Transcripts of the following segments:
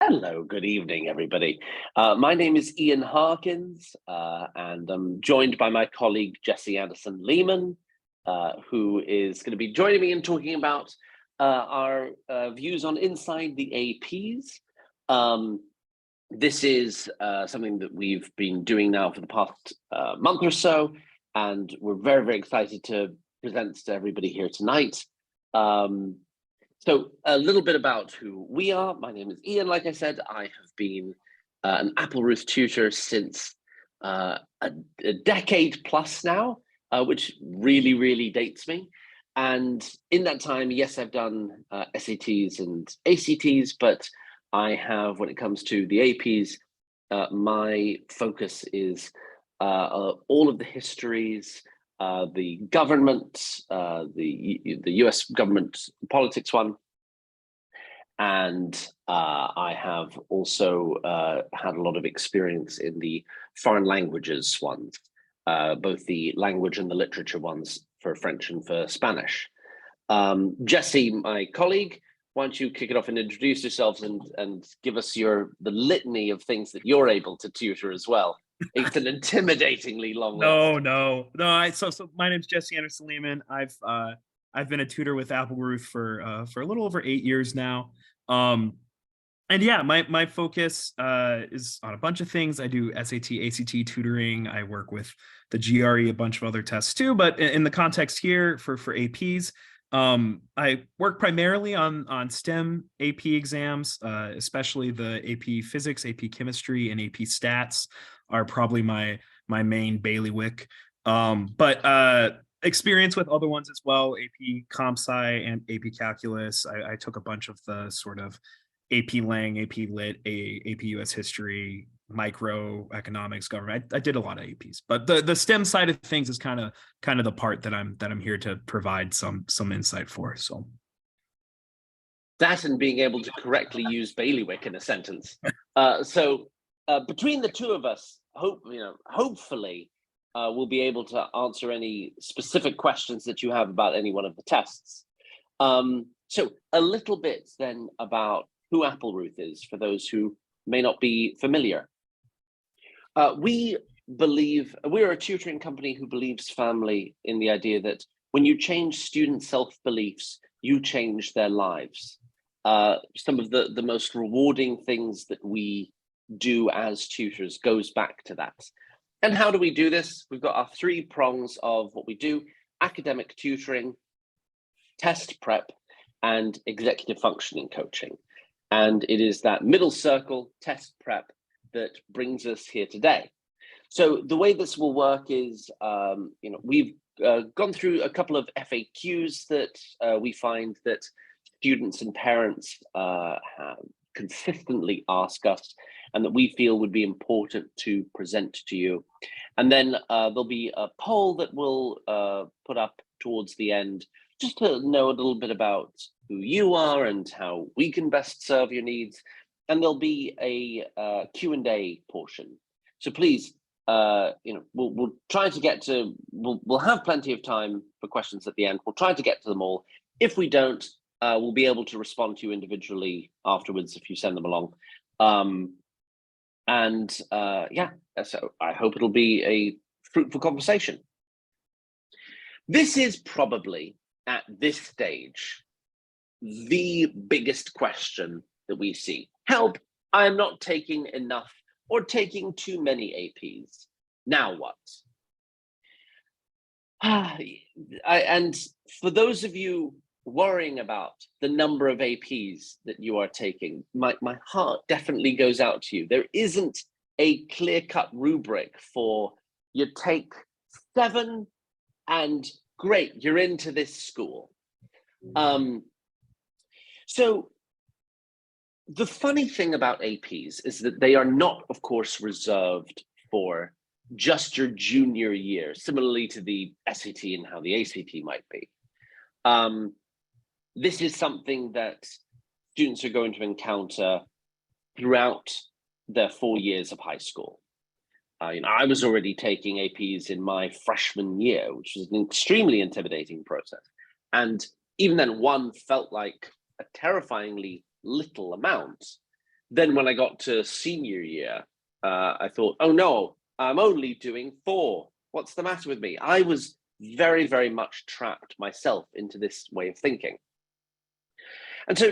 Hello, good evening, everybody. My name is Ian Harkins, and I'm joined by my colleague Jesse Anderson-Lehman, who is going to be joining me and talking about our views on inside the APs. This is something that we've been doing now for the past month or so, and we're very, very excited to present to everybody here tonight. So a little bit about who we are. My name is Ian. Like I said, I have been an Applerouth tutor since a decade plus now, which really, really dates me. And in that time, yes, I've done SATs and ACTs, but I have, when it comes to the APs, my focus is all of the histories, the government, the US government politics one. And I have also had a lot of experience in the foreign languages ones, both the language and the literature ones for French and for Spanish. Jesse, my colleague, why don't you kick it off and introduce yourselves and give us the litany of things that you're able to tutor as well. It's an intimidatingly long list. No. So my name's Jesse Anderson-Lehman. I've been a tutor with Applerouth for a little over 8 years now. And yeah, my focus is on a bunch of things. I do SAT, ACT tutoring. I work with the GRE, a bunch of other tests too. But in the context here for APs, I work primarily on STEM AP exams, especially the AP Physics, AP Chemistry, and AP Stats are probably my main bailiwick. But experience with other ones as well, AP Comp Sci and AP Calculus. I took a bunch of the sort of AP Lang, AP Lit, AP US History, microeconomics, government. I did a lot of APs, but the STEM side of things is kind of the part that I'm here to provide some insight for. So that and being able to correctly use bailiwick in a sentence. So between the two of us, hopefully we'll be able to answer any specific questions that you have about any one of the tests. So a little bit then about who Applerouth is for those who may not be familiar. We believe, we're a tutoring company who believes firmly in the idea that when you change student self-beliefs, you change their lives. Some of the most rewarding things that we do as tutors goes back to that. And how do we do this? We've got our 3 prongs of what we do: academic tutoring, test prep, and executive functioning coaching. And it is that middle circle, test prep, that brings us here today. So the way this will work is, we've gone through a couple of FAQs that we find that students and parents have consistently ask us, and that we feel would be important to present to you. And then there'll be a poll that we'll put up towards the end, just to know a little bit about who you are and how we can best serve your needs. And there'll be a Q&A portion. So please, we'll try to get to, we'll have plenty of time for questions at the end. We'll try to get to them all. If we don't, we'll be able to respond to you individually afterwards if you send them along. Yeah, so I hope it'll be a fruitful conversation. This is probably, at this stage, the biggest question that we see. Help, I am not taking enough or taking too many APs. Now what? And for those of you worrying about the number of APs that you are taking, my heart definitely goes out to you. There isn't a clear-cut rubric for you take 7 and great, you're into this school. So the funny thing about APs is that they are not, of course, reserved for just your junior year, similarly to the SAT and how the ACT might be. This is something that students are going to encounter throughout their 4 years of high school. I was already taking APs in my freshman year, which was an extremely intimidating process. And even then, one felt like a terrifyingly little amount. Then when I got to senior year, I thought, oh no, I'm only doing 4. What's the matter with me? I was very, very much trapped myself into this way of thinking. And so,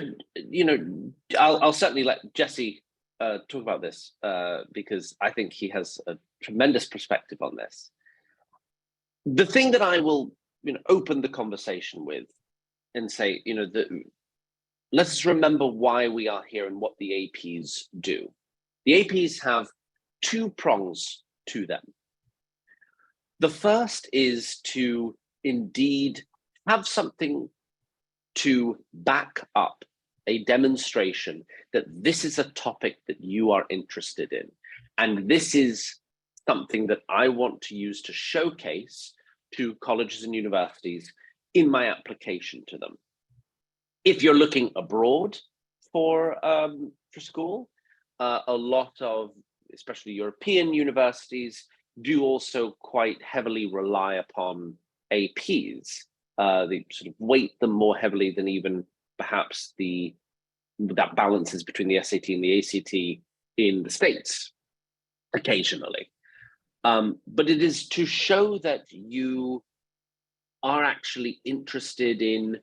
I'll certainly let Jesse talk about this because I think he has a tremendous perspective on this. The thing that I will, open the conversation with and say, let's remember why we are here and what the APs do. The APs have 2 prongs to them. The first is to indeed have something to back up a demonstration that this is a topic that you are interested in. And this is something that I want to use to showcase to colleges and universities in my application to them. If you're looking abroad for school, a lot of, especially European universities, do also quite heavily rely upon APs. They sort of weight them more heavily than even perhaps that balances between the SAT and the ACT in the States occasionally. But it is to show that you are actually interested in,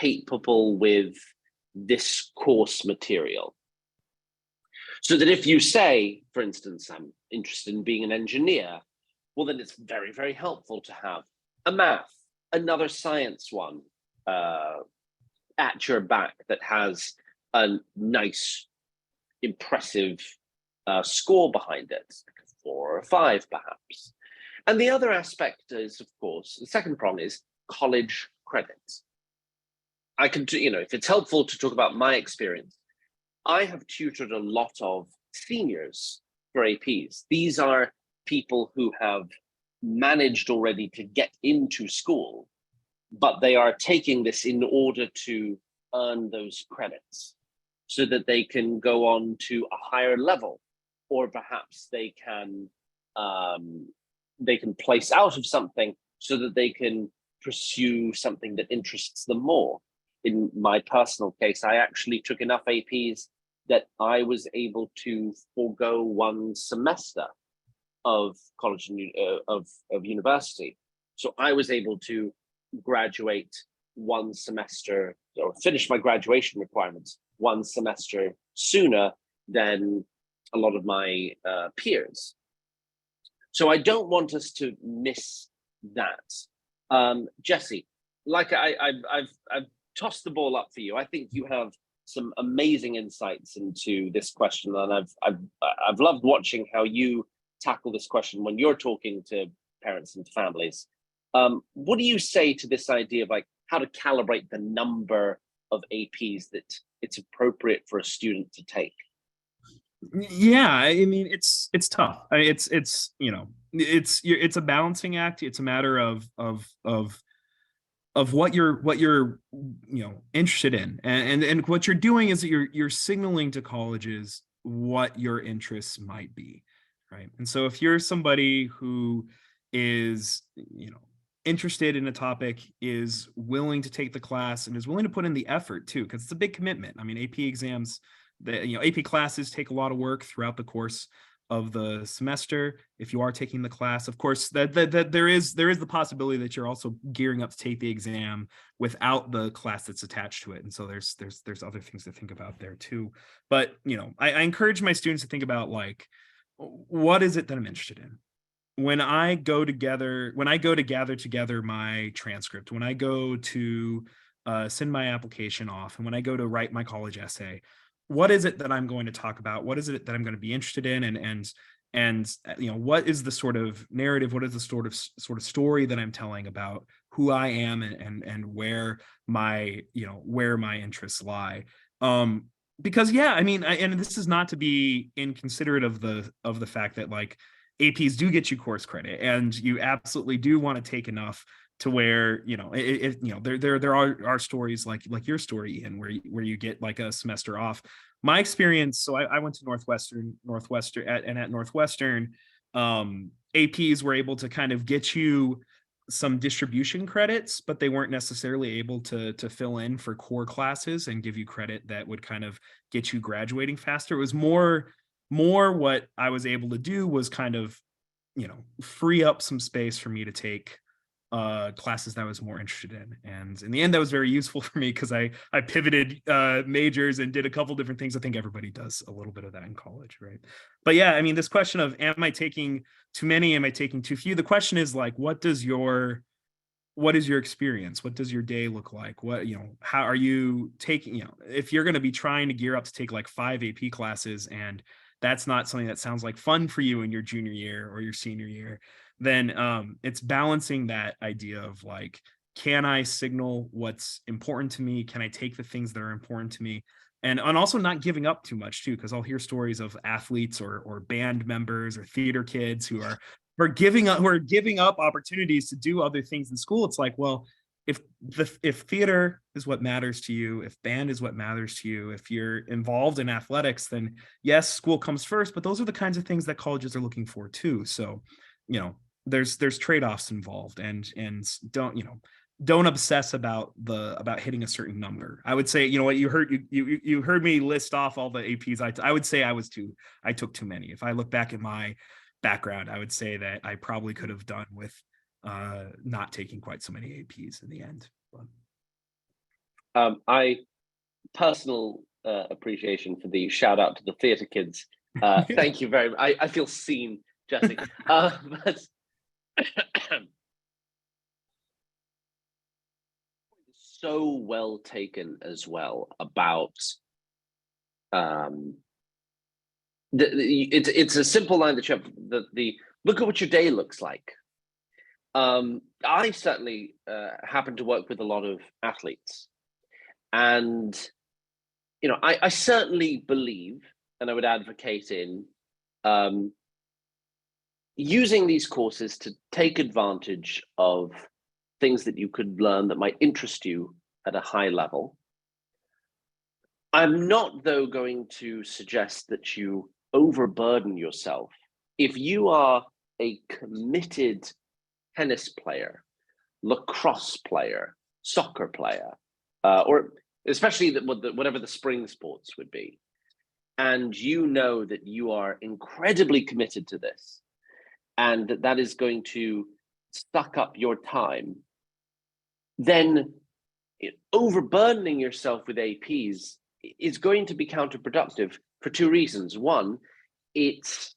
capable with this course material. So that if you say, for instance, I'm interested in being an engineer, well, then it's very, very helpful to have a math, another science one at your back that has a nice, impressive score behind it, 4 or 5 perhaps. And the other aspect is, of course, the second prong is college credits. I can, if it's helpful to talk about my experience, I have tutored a lot of seniors for APs. These are people who have managed already to get into school, but they are taking this in order to earn those credits so that they can go on to a higher level, or perhaps they can place out of something so that they can pursue something that interests them more. In my personal case, I actually took enough APs that I was able to forego 1 semester of college and of university. So I was able to graduate 1 semester, or finish my graduation requirements 1 semester sooner than a lot of my peers. So I don't want us to miss that. Jesse, like I've tossed the ball up for you. I think you have some amazing insights into this question, and I've loved watching how you tackle this question when you're talking to parents and families. What do you say to this idea of like how to calibrate the number of APs that it's appropriate for a student to take? Yeah, I mean, it's tough. I mean, it's a balancing act. It's a matter of what you're interested in, and what you're doing is that you're signaling to colleges what your interests might be, right? And so if you're somebody who is interested in a topic, is willing to take the class, and is willing to put in the effort too, because it's a big commitment. I mean, AP exams, AP classes take a lot of work throughout the course of the semester. If you are taking the class, of course, that there is the possibility that you're also gearing up to take the exam without the class that's attached to it. And so there's other things to think about there too. But I encourage my students to think about, like, what is it that I'm interested in? When I go to gather together my transcript, when I go to send my application off, and when I go to write my college essay, what is it that I'm going to talk about? What is it that I'm going to be interested in? And what is the sort of narrative? What is the sort of story that I'm telling about who I am and where my interests lie? Because I mean, and this is not to be inconsiderate of the fact that, like, APs do get you course credit, and you absolutely do want to take enough to where there are stories like your story, Ian, where you get like a semester off. My experience, so I went to Northwestern, and at Northwestern, APs were able to kind of get you some distribution credits, but they weren't necessarily able to fill in for core classes and give you credit that would kind of get you graduating faster. It was more what I was able to do was kind of, free up some space for me to take classes that I was more interested in. And in the end, that was very useful for me because I pivoted majors and did a couple different things. I think everybody does a little bit of that in college, right? But yeah, I mean, this question of am I taking too many? Am I taking too few? The question is like, what is your experience? What does your day look like? How are you taking, if you're going to be trying to gear up to take like 5 AP classes and that's not something that sounds like fun for you in your junior year or your senior year, then it's balancing that idea of like, can I signal what's important to me? Can I take the things that are important to me? And also not giving up too much too, because I'll hear stories of athletes or band members or theater kids who are giving up opportunities to do other things in school. It's like, well, if theater is what matters to you, if band is what matters to you, if you're involved in athletics, then yes, school comes first, but those are the kinds of things that colleges are looking for too. So, there's trade-offs involved, and don't obsess about hitting a certain number. I would say, what you heard me list off all the APs. I would say I took too many. If I look back at my background, I would say that I probably could have done with not taking quite so many APs in the end. I personal appreciation for the shout out to the theatre kids. Thank you very much. I feel seen, Jesse. But so well taken as well about it's a simple line that you have the look at what your day looks like. I certainly happen to work with a lot of athletes, and I certainly believe, and I would advocate in using these courses to take advantage of things that you could learn that might interest you at a high level. I'm not, though, going to suggest that you overburden yourself. If you are a committed tennis player, lacrosse player, soccer player, or especially whatever the spring sports would be, and you know that you are incredibly committed to this, and that is going to suck up your time, then overburdening yourself with APs is going to be counterproductive for two reasons. One, it's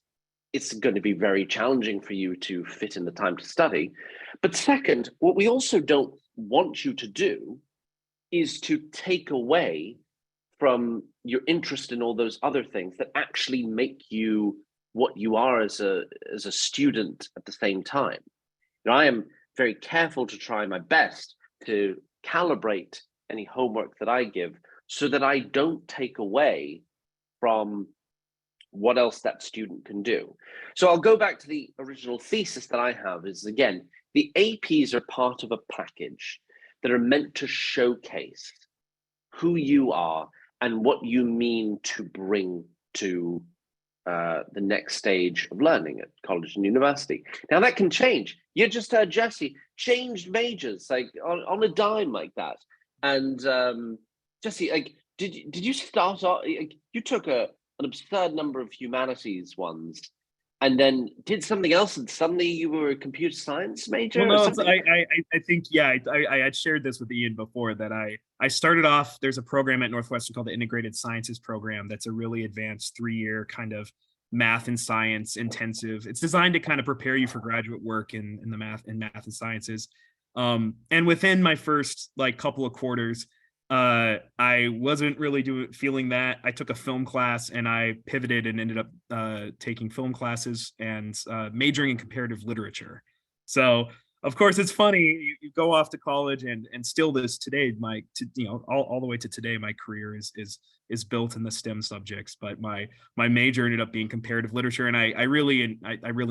going to be very challenging for you to fit in the time to study. But second, what we also don't want you to do is to take away from your interest in all those other things that actually make you what you are as a student at the same time. I am very careful to try my best to calibrate any homework that I give so that I don't take away from what else that student can do. So I'll go back to the original thesis that I have is, again, the APs are part of a package that are meant to showcase who you are and what you mean to bring to the next stage of learning at college and university. Now that can change. You just heard Jesse changed majors like on a dime like that. And Jesse, like, did you start off? You took an absurd number of humanities ones, and then did something else, and suddenly you were a computer science major. Well, no, or something? I think, yeah, I had shared this with Ian before that I started off, there's a program at Northwestern called the Integrated Sciences Program. That's a really advanced 3-year kind of math and science intensive. It's designed to kind of prepare you for graduate work in the math and sciences. And within my first like couple of quarters, I wasn't really feeling that. I took a film class and I pivoted and ended up taking film classes and majoring in comparative literature. So of course it's funny, you go off to college and still this today, all the way to today, my career is built in the STEM subjects, but my major ended up being comparative literature, and I really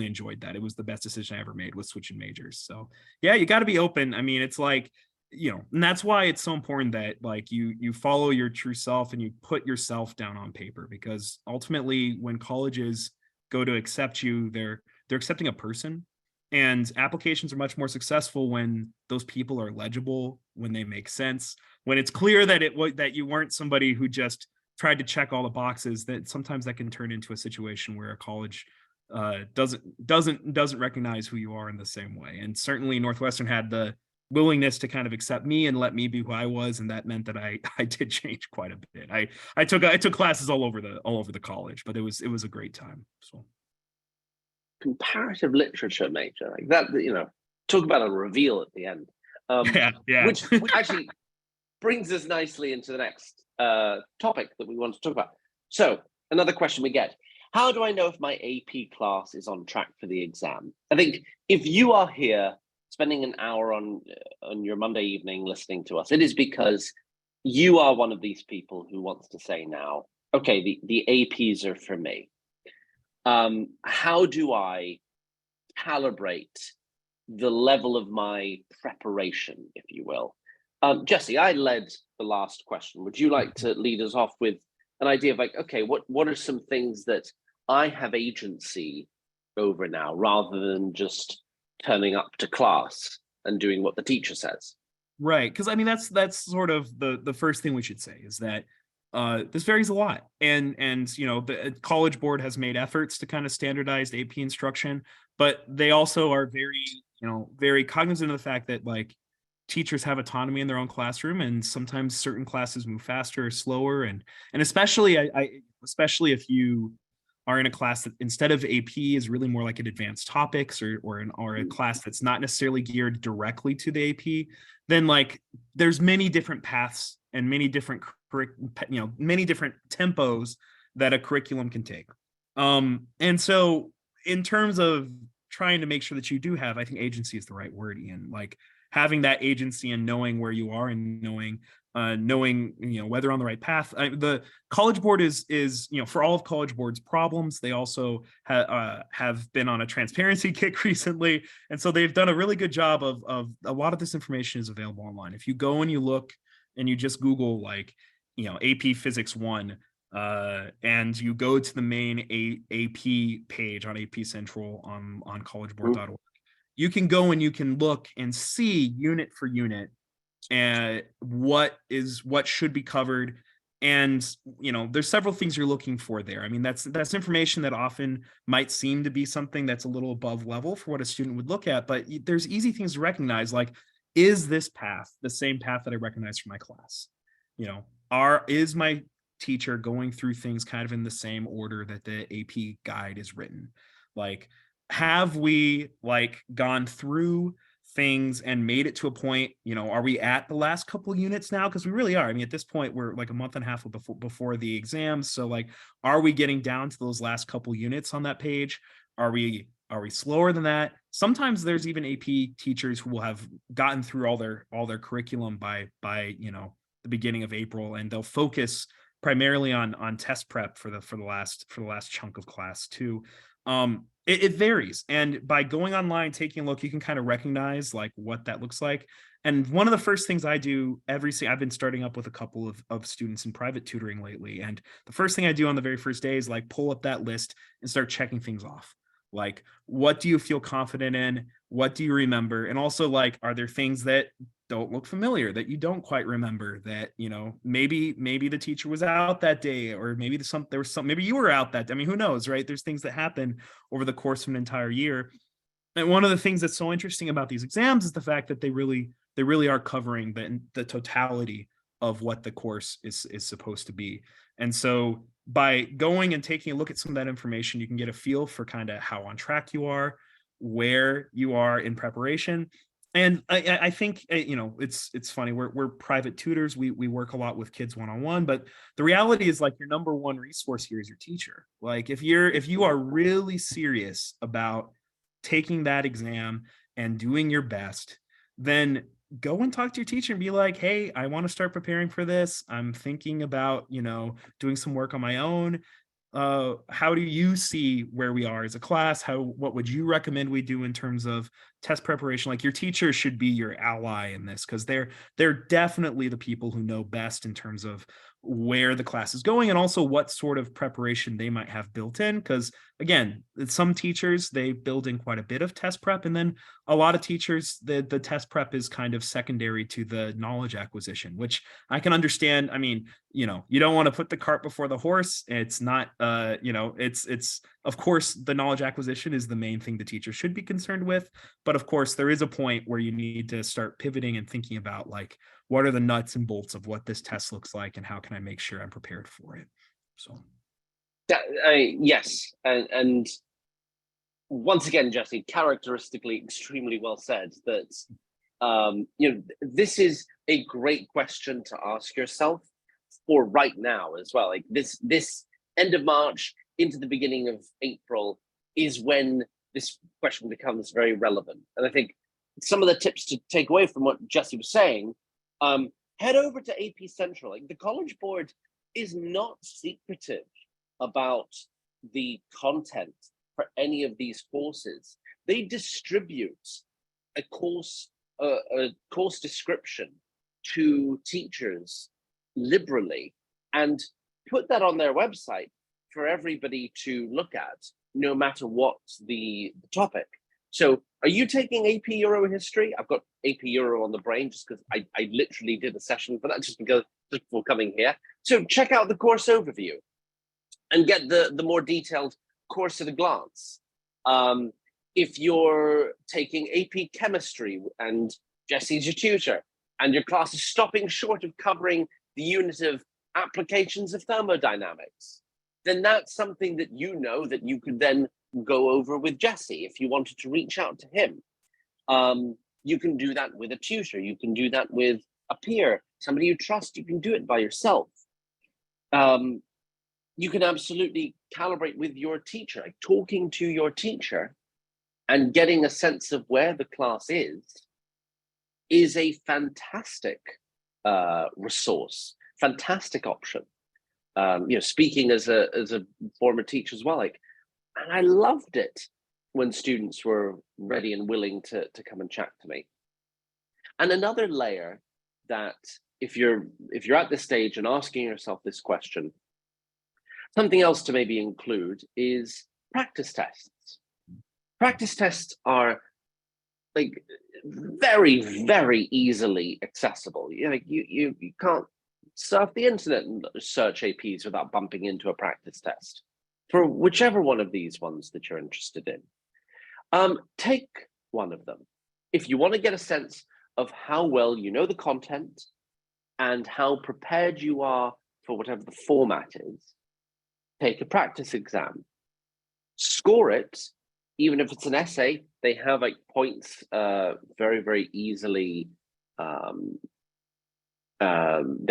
enjoyed that. It was the best decision I ever made, was switching majors. So yeah, you got to be open. I mean, it's like, and that's why it's so important that like you follow your true self and you put yourself down on paper, because ultimately when colleges go to accept you, they're accepting a person. And applications are much more successful when those people are legible, when they make sense, when it's clear that that you weren't somebody who just tried to check all the boxes. That sometimes that can turn into a situation where a college doesn't recognize who you are in the same way. And certainly Northwestern had the willingness to kind of accept me and let me be who I was, and that meant that I did change quite a bit. I took classes all over the college, but it was a great time. So Comparative literature major, like that, talk about a reveal at the end. yeah. Which actually brings us nicely into the next topic that we want to talk about. So another question we get: how do I know if my AP class is on track for the exam? I think if you are here spending an hour on your Monday evening listening to us, it is because you are one of these people who wants to say now, okay, the APs are for me. How do I calibrate the level of my preparation, if you will? Jesse, I led the last question. Would you like to lead us off with an idea of like, okay, what are some things that I have agency over now, rather than just turning up to class and doing what the teacher says? Right, because I mean that's sort of the first thing we should say is that this varies a lot, and the College Board has made efforts to kind of standardize AP instruction, but they also are very cognizant of the fact that like teachers have autonomy in their own classroom, and sometimes certain classes move faster or slower, and especially especially if you are in a class that instead of AP is really more like an advanced topics or a class that's not necessarily geared directly to the AP, then like there's many different paths and many different many different tempos that a curriculum can take. And so in terms of trying to make sure that you do have, I think agency is the right word, Ian, like having that agency and knowing where you are and knowing whether on the right path. The College Board is for all of College Board's problems, they also have been on a transparency kick recently, and so they've done a really good job of a lot of this information is available online. If you go and you look and you just Google like AP Physics 1, and you go to the main AP page on AP Central on collegeboard.org, you can go and you can look and see unit for unit and what should be covered. And there's several things you're looking for there. I mean, that's information that often might seem to be something that's a little above level for what a student would look at, but there's easy things to recognize, like, is this path the same path that I recognize for my class? Is my teacher going through things kind of in the same order that the AP guide is written? Like, have we like gone through things and made it to a point, are we at the last couple units now? Because we really are. I mean, at this point, we're like a month and a half before the exams. So like, are we getting down to those last couple units on that page? Are we slower than that? Sometimes there's even AP teachers who will have gotten through all their curriculum by the beginning of April, and they'll focus primarily on test prep for the last chunk of class too. It varies, and by going online, taking a look, you can kind of recognize like what that looks like. And one of the first things I do I've been starting up with a couple of students in private tutoring lately, and the first thing I do on the very first day is like pull up that list and start checking things off. Like, what do you feel confident in? What do you remember? And also, like, are there things that don't look familiar, that you don't quite remember, that maybe the teacher was out that day, or maybe maybe you were out that day. I mean, who knows, right? There's things that happen over the course of an entire year. And one of the things that's so interesting about these exams is the fact that they really are covering the totality of what the course is supposed to be. And so by going and taking a look at some of that information, you can get a feel for kind of how on track you are, where you are in preparation. And I think it's funny, we're private tutors, we work a lot with kids one-on-one, but the reality is, like, your number one resource here is your teacher. Like, if you are really serious about taking that exam and doing your best, then go and talk to your teacher and be like, hey, I want to start preparing for this. I'm thinking about doing some work on my own. How do you see where we are as a class? What would you recommend we do in terms of test preparation? Like, your teacher should be your ally in this, because they're definitely the people who know best in terms of where the class is going and also what sort of preparation they might have built in. Because again, some teachers, they build in quite a bit of test prep, and then a lot of teachers, the test prep is kind of secondary to the knowledge acquisition, which I can understand. I mean, you don't want to put the cart before the horse. It's not, it's of course the knowledge acquisition is the main thing the teacher should be concerned with. But of course, there is a point where you need to start pivoting and thinking about, like, what are the nuts and bolts of what this test looks like and how can I make sure I'm prepared for it? So. Yes, and once again, Jesse, characteristically extremely well said. That this is a great question to ask yourself for right now as well. Like this end of March into the beginning of April is when this question becomes very relevant. And I think some of the tips to take away from what Jesse was saying, head over to AP Central. Like, the College Board is not secretive about the content for any of these courses. They distribute a course description to teachers liberally and put that on their website for everybody to look at, no matter what the topic. So are you taking AP Euro History? I've got AP Euro on the brain just because I literally did a session for that just before coming here. So check out the course overview and get the more detailed course at a glance. If you're taking AP Chemistry and Jesse's your tutor, and your class is stopping short of covering the unit of applications of thermodynamics, then that's something that that you could then go over with Jesse if you wanted to reach out to him. You can do that with a tutor. You can do that with a peer, somebody you trust. You can do it by yourself. You can absolutely calibrate with your teacher, like talking to your teacher and getting a sense of where the class is a fantastic resource, fantastic option. Speaking as a former teacher as well, and I loved it when students were ready and willing to come and chat to me. And another layer that, if you're at this stage and asking yourself this question, something else to maybe include is practice tests. Practice tests are very, very easily accessible. You can't surf the internet and search APs without bumping into a practice test for whichever one of these ones that you're interested in. Take one of them. If you want to get a sense of how well you know the content and how prepared you are for whatever the format is, take a practice exam. Score it, even if it's an essay. They have points very, very easily. They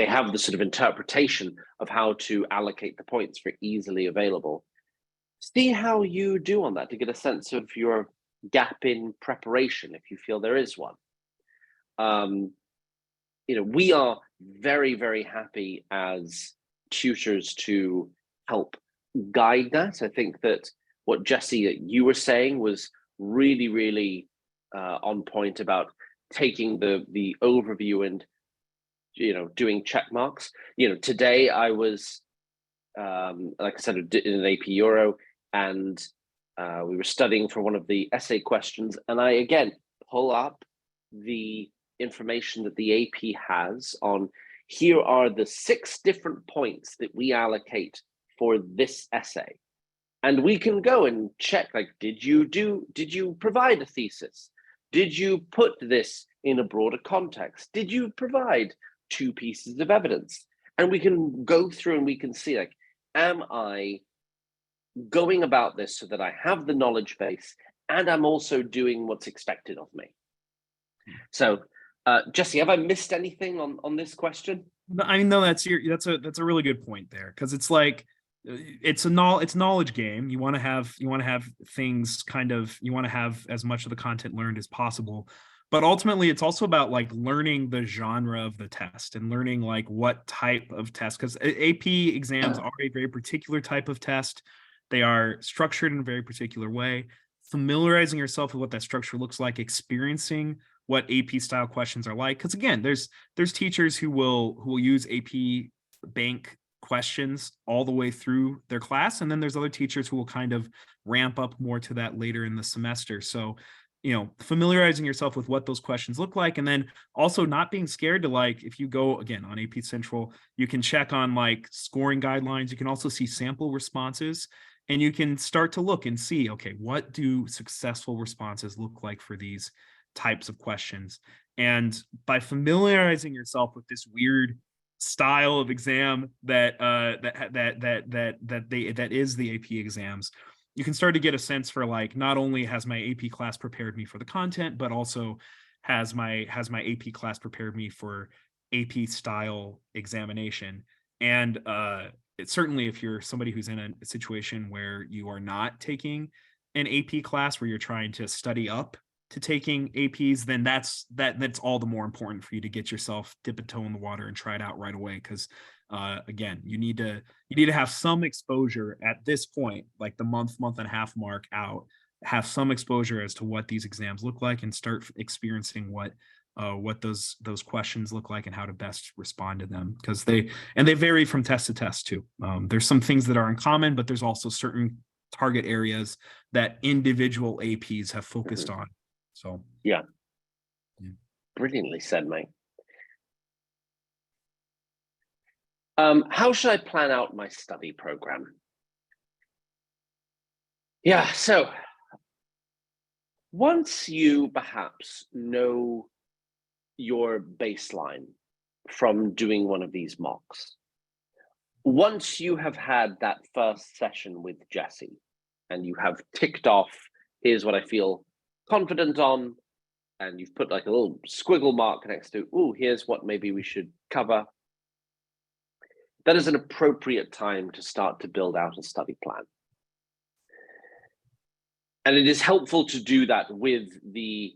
have the sort of interpretation of how to allocate the points for easily available. See how you do on that to get a sense of your gap in preparation, if you feel there is one. We are very, very happy as tutors to help guide that. I think that what Jesse, you were saying was really, really on point about taking the overview and doing check marks. Today I was like I said, in an AP Euro, and we were studying for one of the essay questions, and I again pull up the information that the AP has on, here are the 6 different points that we allocate for this essay. And we can go and check, did you provide a thesis? Did you put this in a broader context? Did you provide 2 pieces of evidence? And we can go through and we can see, am I going about this so that I have the knowledge base and I'm also doing what's expected of me? So, Jesse, have I missed anything on this question? I mean, no, that's a really good point there, because it's it's knowledge game. You want to have things you want to have as much of the content learned as possible, but ultimately it's also about learning the genre of the test and learning what type of test, because AP exams are a very particular type of test. They are structured in a very particular way. Familiarizing yourself with what that structure looks like, experiencing what AP style questions are like, because again, there's teachers who will use AP bank questions all the way through their class. And then there's other teachers who will kind of ramp up more to that later in the semester. So, familiarizing yourself with what those questions look like, and then also not being scared to, like, if you go again on AP Central, you can check on like scoring guidelines. You can also see sample responses, and you can start to look and see, okay, what do successful responses look like for these types of questions? And by familiarizing yourself with this weird style of exam that is the AP exams, you can start to get a sense for, like, not only has my AP class prepared me for the content, but also has my AP class prepared me for AP style examination. And certainly if you're somebody who's in a situation where you are not taking an AP class, where you're trying to study up to taking APs, then that's all the more important for you to get yourself, dip a toe in the water and try it out right away. Because again, you need to have some exposure at this point, like the month and a half mark out, have some exposure as to what these exams look like, and start experiencing what those questions look like and how to best respond to them, because they vary from test to test too. There's some things that are in common, but there's also certain target areas that individual APs have focused on. So yeah. Yeah. Brilliantly said, mate. How should I plan out my study program? Yeah, so once you perhaps know your baseline from doing one of these mocks, once you have had that first session with Jesse and you have ticked off, here's what I feel confident on, and you've put like a little squiggle mark next to, oh, here's what maybe we should cover, that is an appropriate time to start to build out a study plan. And it is helpful to do that with the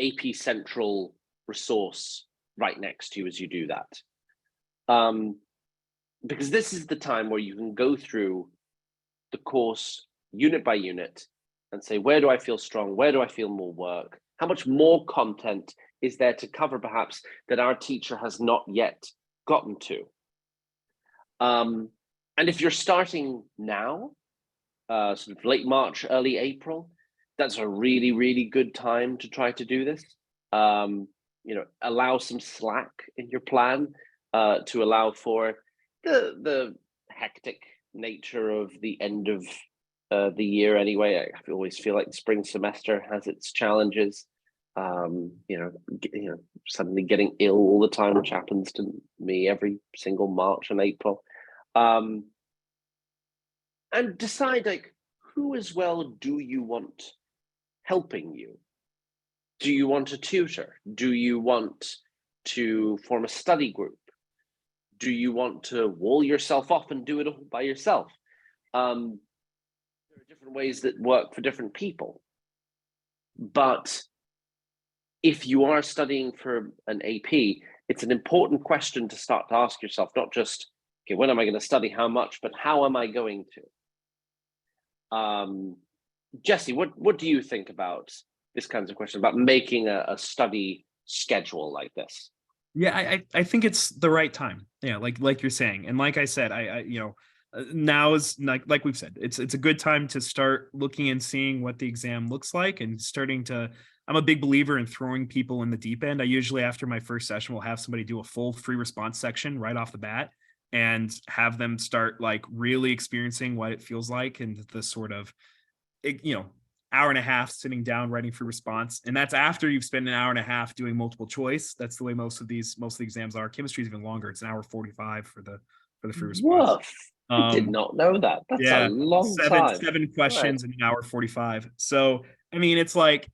AP Central resource right next to you as you do that. Because this is the time where you can go through the course unit by unit and say, where do I feel strong? Where do I feel more work? How much more content is there to cover perhaps that our teacher has not yet gotten to? And if you're starting now, sort of late March, early April, that's a really, really good time to try to do this. Allow some slack in your plan to allow for the hectic nature of the end of the year anyway. I always feel like the spring semester has its challenges. Suddenly getting ill all the time, which happens to me every single March and April. And decide, like, who as well do you want helping you? Do you want a tutor? Do you want to form a study group? Do you want to wall yourself off and do it all by yourself? There are different ways that work for different people. But if you are studying for an AP, it's an important question to start to ask yourself, not just, okay, when am I going to study, how much, but how am I going to? Jesse, what do you think about this kinds of question, about making a study schedule like this? Yeah, I think it's the right time. Yeah, like you're saying, and like I said, now is like we've said, it's a good time to start looking and seeing what the exam looks like, and starting to. I'm a big believer in throwing people in the deep end. I usually, after my first session, will have somebody do a full free response section right off the bat, and have them start like really experiencing what it feels like, and the sort of, hour and a half sitting down writing free response. And that's after you've spent an hour and a half doing multiple choice. That's the way most of the exams are. Chemistry is even longer. It's an hour 45 for the free response. Woof. I did not know that. That's a long time. Seven questions in an hour 45. So I mean, it's like,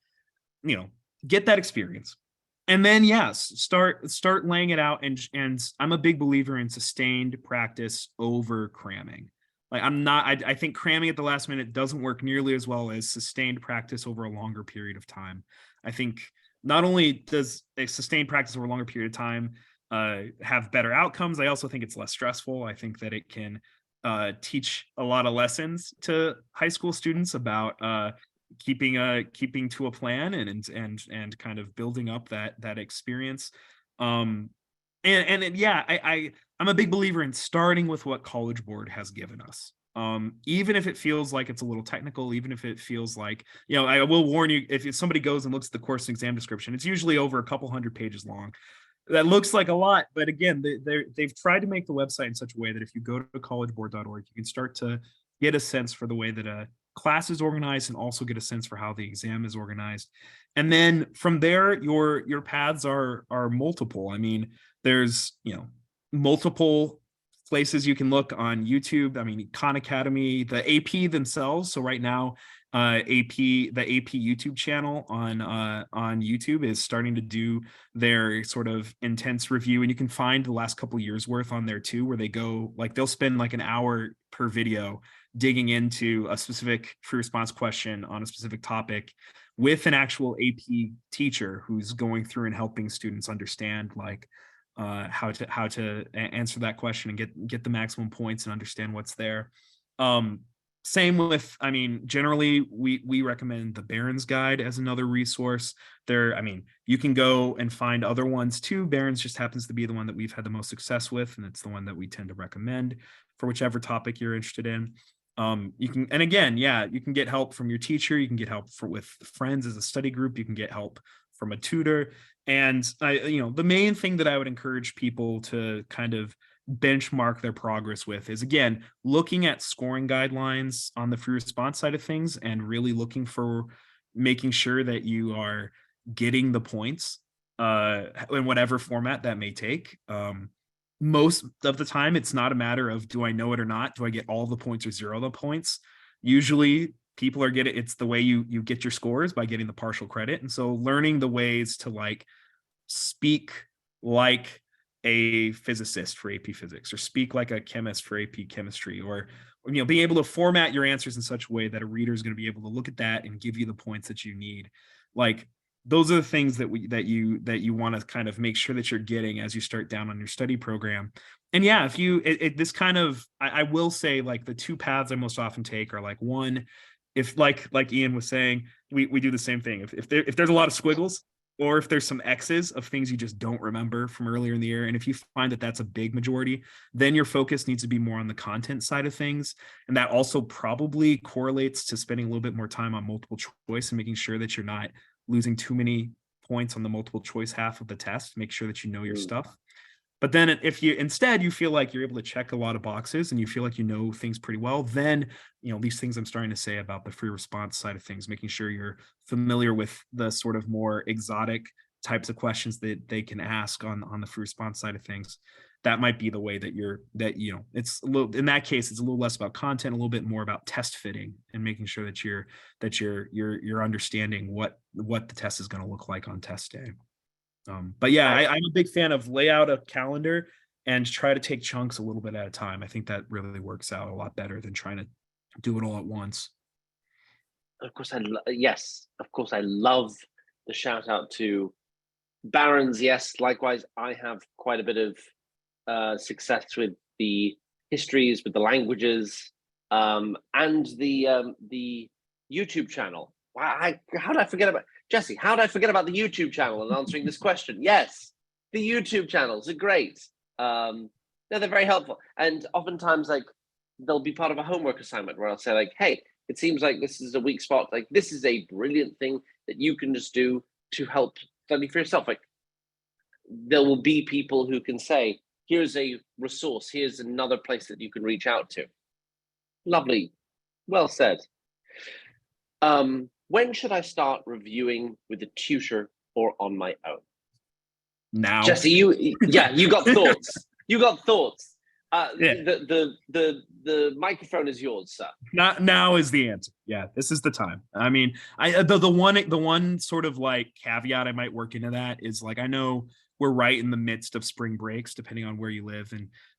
get that experience. And then start laying it out. And I'm a big believer in sustained practice over cramming. Like I think cramming at the last minute doesn't work nearly as well as sustained practice over a longer period of time. I think not only does a sustained practice over a longer period of time have better outcomes, I also think it's less stressful. I think that it can teach a lot of lessons to high school students about keeping to a plan and kind of building up that experience. I I'm a big believer in starting with what College Board has given us. Even if it feels like it's a little technical, even if it feels like, I will warn you, if somebody goes and looks at the course and exam description, it's usually over a couple hundred pages long. That looks like a lot, but again, they've tried to make the website in such a way that if you go to collegeboard.org, you can start to get a sense for the way that a class is organized and also get a sense for how the exam is organized. And then from there, your paths are multiple. I mean, there's multiple places you can look on YouTube. I mean, Khan Academy, the AP themselves. So right now, the AP YouTube channel on YouTube is starting to do their sort of intense review, and you can find the last couple of years worth on there too, where they go like they'll spend like an hour per video digging into a specific free response question on a specific topic with an actual AP teacher who's going through and helping students understand like how to answer that question and get the maximum points and understand what's there. Same with, I mean, generally we recommend the Barron's Guide as another resource. There, I mean, you can go and find other ones too. Barron's just happens to be the one that we've had the most success with, and it's the one that we tend to recommend for whichever topic you're interested in. You can, and again, yeah, you can get help from your teacher. You can get help with friends as a study group. You can get help from a tutor. And the main thing that I would encourage people to kind of benchmark their progress with is, again, looking at scoring guidelines on the free response side of things and really looking for making sure that you are getting the points in whatever format that may take. Most of the time, it's not a matter of do I know it or not? Do I get all the points or zero of the points? Usually people are getting, it's the way you get your scores by getting the partial credit. And so learning the ways to like speak like a physicist for AP physics, or speak like a chemist for AP chemistry, or being able to format your answers in such a way that a reader is going to be able to look at that and give you the points that you need. Like those are the things that you want to kind of make sure that you're getting as you start down on your study program. And yeah, if you this kind of, I will say, like the two paths I most often take are like, one, if like Ian was saying, we do the same thing. If there's a lot of squiggles, or if there's some X's of things you just don't remember from earlier in the year, and if you find that that's a big majority, then your focus needs to be more on the content side of things. And that also probably correlates to spending a little bit more time on multiple choice and making sure that you're not losing too many points on the multiple choice half of the test. Make sure that you know your stuff. But then if you instead you feel like you're able to check a lot of boxes and you feel like you know things pretty well, then these things I'm starting to say about the free response side of things, making sure you're familiar with the sort of more exotic types of questions that they can ask on the free response side of things. That might be the way that it's a little, in that case, it's a little less about content, a little bit more about test fitting and making sure that you're understanding what the test is going to look like on test day. But yeah, I'm a big fan of lay out a calendar and try to take chunks a little bit at a time. I think that really works out a lot better than trying to do it all at once. Of course, yes, of course, I love the shout out to Barron's. Yes, likewise, I have quite a bit of success with the histories, with the languages, and the YouTube channel. Wow, how did I forget about Jesse? How did I forget about the YouTube channel and answering this question? Yes, the YouTube channels are great. No, they're very helpful, and oftentimes, like, they'll be part of a homework assignment where I'll say, like, hey, it seems like this is a weak spot. Like, this is a brilliant thing that you can just do to help study for yourself. Like, there will be people who can say, here's a resource, here's another place that you can reach out to. Lovely, well said. When should I start reviewing with a tutor or on my own? Now, Jesse, you got thoughts. You got thoughts. Yeah. The microphone is yours, sir. Now is the answer. Yeah, this is the time. I mean, the one sort of like caveat I might work into that is, like, I know we're right in the midst of spring breaks, depending on where you live,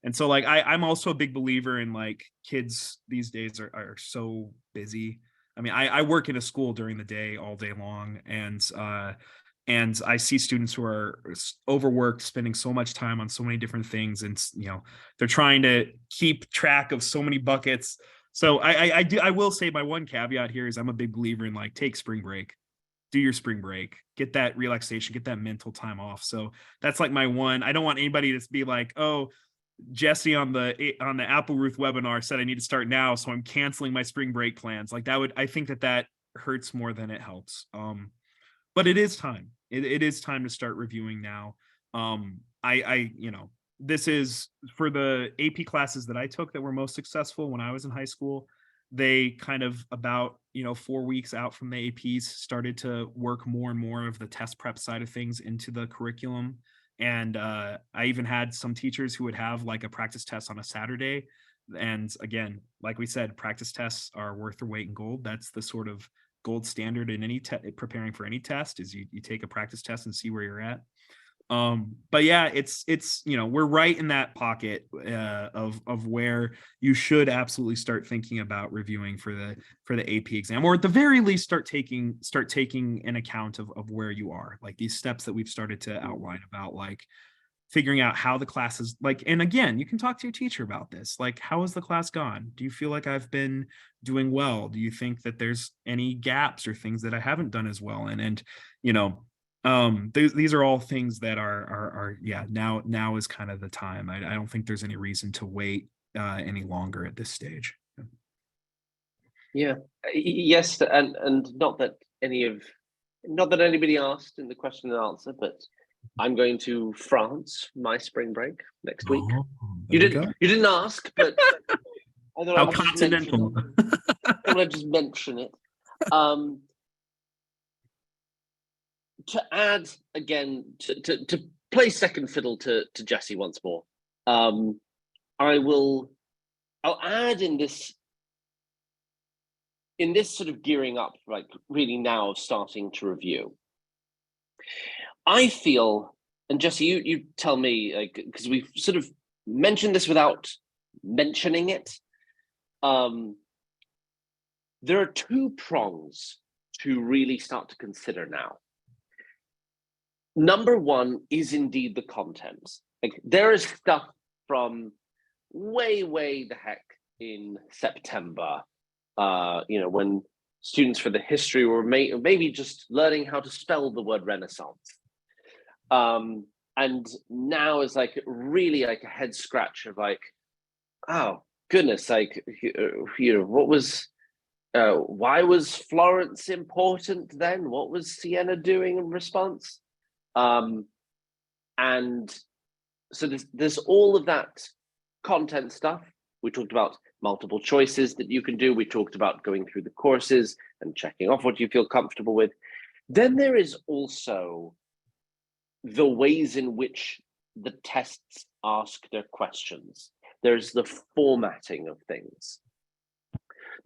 and so, like, I'm also a big believer in, like, kids these days are so busy. I mean, I work in a school during the day all day long, and I see students who are overworked, spending so much time on so many different things, and they're trying to keep track of so many buckets. So I will say my one caveat here is I'm a big believer in, like, take spring break, do your spring break, get that relaxation, get that mental time off. So that's like my one. I don't want anybody to be like, oh, Jesse on the Applerouth webinar said I need to start now, so I'm canceling my spring break plans. Like I think that hurts more than it helps. But it is time. It is time to start reviewing now. This is for the AP classes that I took that were most successful when I was in high school. They kind of about 4 weeks out from the APs started to work more and more of the test prep side of things into the curriculum. And I even had some teachers who would have like a practice test on a Saturday. And again, like we said, practice tests are worth their weight in gold. That's the sort of gold standard in any preparing for any test, is you take a practice test and see where you're at. But yeah, it's we're right in that pocket of where you should absolutely start thinking about reviewing for the AP exam, or at the very least start taking an account of where you are, like these steps that we've started to outline about, like figuring out how the class is like. And again, you can talk to your teacher about this, like, how has the class gone? Do you feel like I've been doing well? Do you think that there's any gaps or things that I haven't done as well? And these are all things that are now is kind of the time. I don't think there's any reason to wait any longer at this stage. Yeah, yes, and not that anybody asked in the question and answer, but I'm going to France my spring break next week. You didn't ask, but I thought how continental. I want to just mention it. To add again, to play second fiddle to Jesse once more, I'll add in this sort of gearing up, like really now starting to review. I feel, and Jesse, you tell me, like, because we've sort of mentioned this without mentioning it. There are two prongs to really start to consider now. Number one is indeed the content. Like, there is stuff from way the heck in September, when students for the history were maybe just learning how to spell the word Renaissance. And now is like really like a head scratch of like, oh goodness, like, what was, why was Florence important then? What was Siena doing in response? And so there's all of that content stuff. We talked about multiple choices that you can do. We talked about going through the courses and checking off what you feel comfortable with. Then there is also the ways in which the tests ask their questions. There's the formatting of things.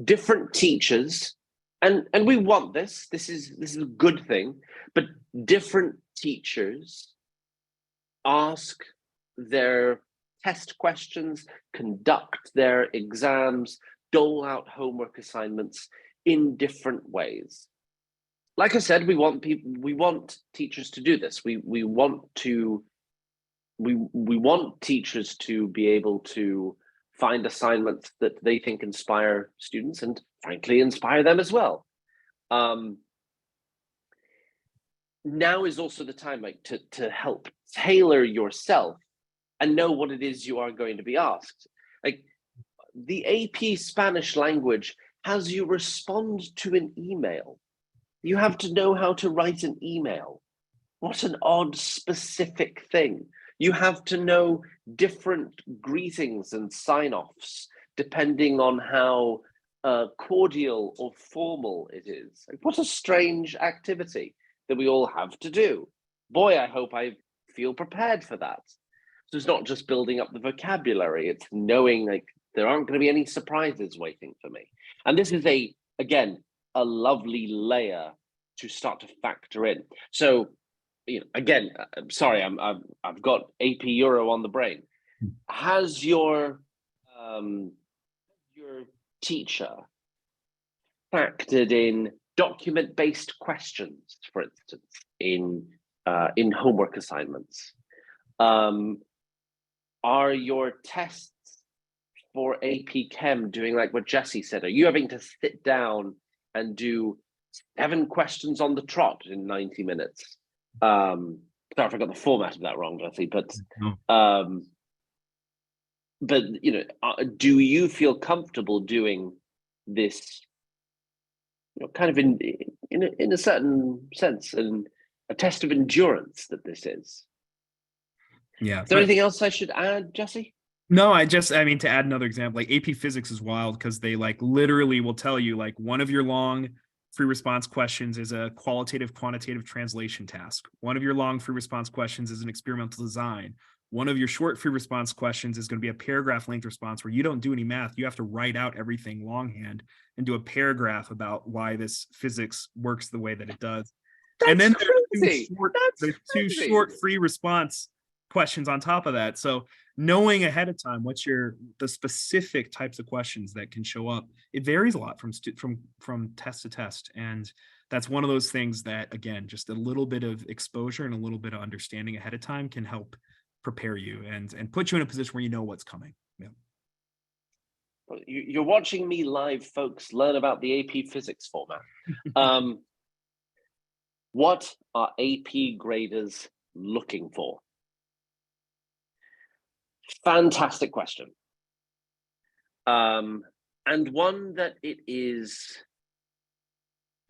Different teachers, and we want this. This is a good thing, but different teachers ask their test questions, conduct their exams, dole out homework assignments in different ways. Like I said, we want teachers to do this. We want teachers to be able to find assignments that they think inspire students and frankly inspire them as well. Now is also the time, like, to help tailor yourself and know what it is you are going to be asked. Like, the AP Spanish language has you respond to an email. You have to know how to write an email. What an odd, specific thing. You have to know different greetings and sign-offs depending on how cordial or formal it is. Like, what a strange activity that we all have to do. Boy, I hope I feel prepared for that. So it's not just building up the vocabulary, it's knowing, like, there aren't going to be any surprises waiting for me. And this is again, a lovely layer to start to factor in. So, again, I'm sorry, I've got AP Euro on the brain. Has your teacher factored in document-based questions, for instance, in homework assignments? Are your tests for AP Chem doing like what Jesse said? Are you having to sit down and do 7 questions on the trot in 90 minutes? Sorry if I got the format of that wrong, Jesse, but but do you feel comfortable doing this? Kind of in a certain sense, and a test of endurance that this is. Yeah. Is there anything else I should add, Jesse? No, I mean, to add another example, like AP Physics is wild because they like literally will tell you like one of your long free response questions is a qualitative quantitative translation task. One of your long free response questions is an experimental design. One of your short free response questions is going to be a paragraph length response where you don't do any math. You have to write out everything longhand and do a paragraph about why this physics works the way that it does. And That's then crazy. there's two short free response questions on top of that. So knowing ahead of time what's the specific types of questions that can show up, it varies a lot from test to test. And that's one of those things that, again, just a little bit of exposure and a little bit of understanding ahead of time can help prepare you and put you in a position where you know what's coming. Yeah. You're watching me live, folks, learn about the AP Physics format. What are AP graders looking for? Fantastic question. And one that it is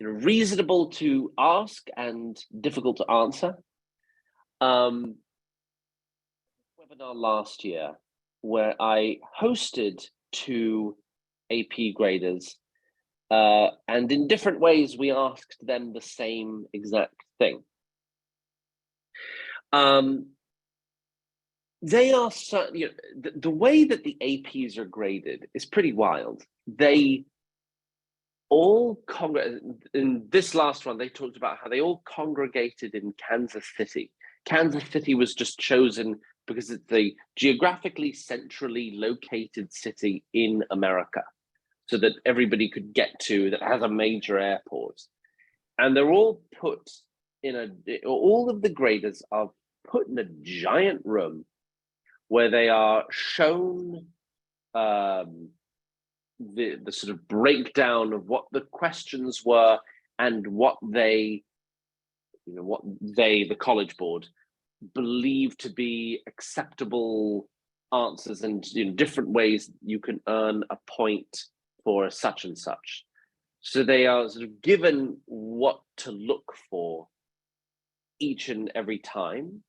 reasonable to ask and difficult to answer. Webinar last year where I hosted 2 AP graders, and in different ways we asked them the same exact thing. They are the way that the APs are graded is pretty wild. They all in this last one, they talked about how they all congregated in Kansas City. Kansas City was just chosen because it's a geographically centrally located city in America, so that everybody could get to, that has a major airport. And they're all put all of the graders are put in a giant room where they are shown the sort of breakdown of what the questions were and what the College Board, believe to be acceptable answers, and different ways you can earn a point for such and such. So they are sort of given what to look for each and every time.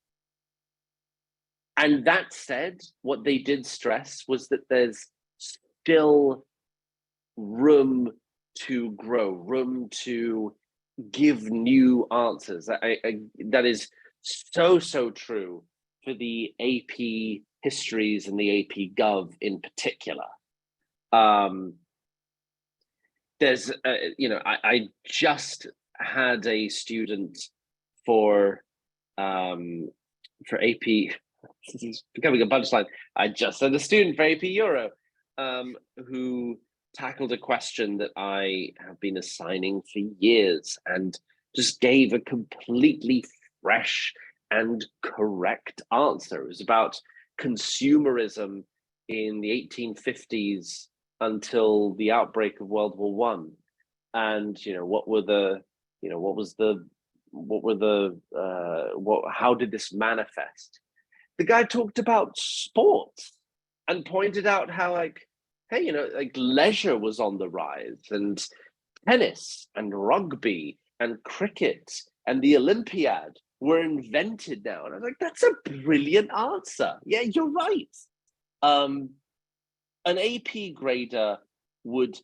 And that said, what they did stress was that there's still room to grow, room to give new answers. That is so true for the AP histories and the AP Gov in particular. There's, I just had a student for AP. This is becoming a punchline. I just had a student for AP Euro who tackled a question that I have been assigning for years and just gave a completely fresh and correct answer. It was about consumerism in the 1850s until the outbreak of World War One, and how did this manifest? The guy talked about sports and pointed out how, like, hey, leisure was on the rise, and tennis and rugby and cricket and the Olympiad were invented now. And I was like, that's a brilliant answer. Yeah, you're right. An AP grader would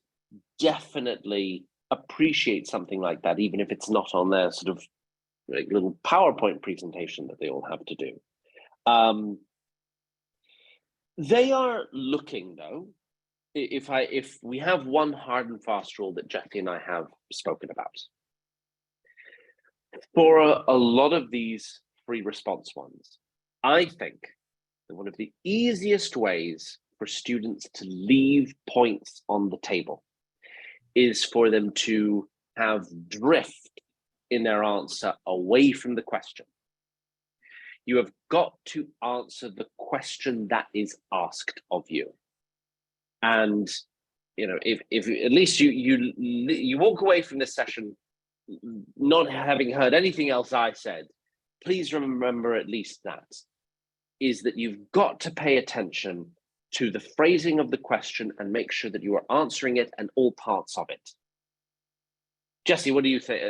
definitely appreciate something like that, even if it's not on their sort of little PowerPoint presentation that they all have to do. They are looking, though, if we have one hard and fast rule that Jesse and I have spoken about, for a lot of these free response ones, I think that one of the easiest ways for students to leave points on the table is for them to have drift in their answer away from the question. You have got to answer the question that is asked of you. And if at least you walk away from this session not having heard anything else I said, please remember at least that, is that you've got to pay attention to the phrasing of the question and make sure that you are answering it and all parts of it. Jesse, what do you think?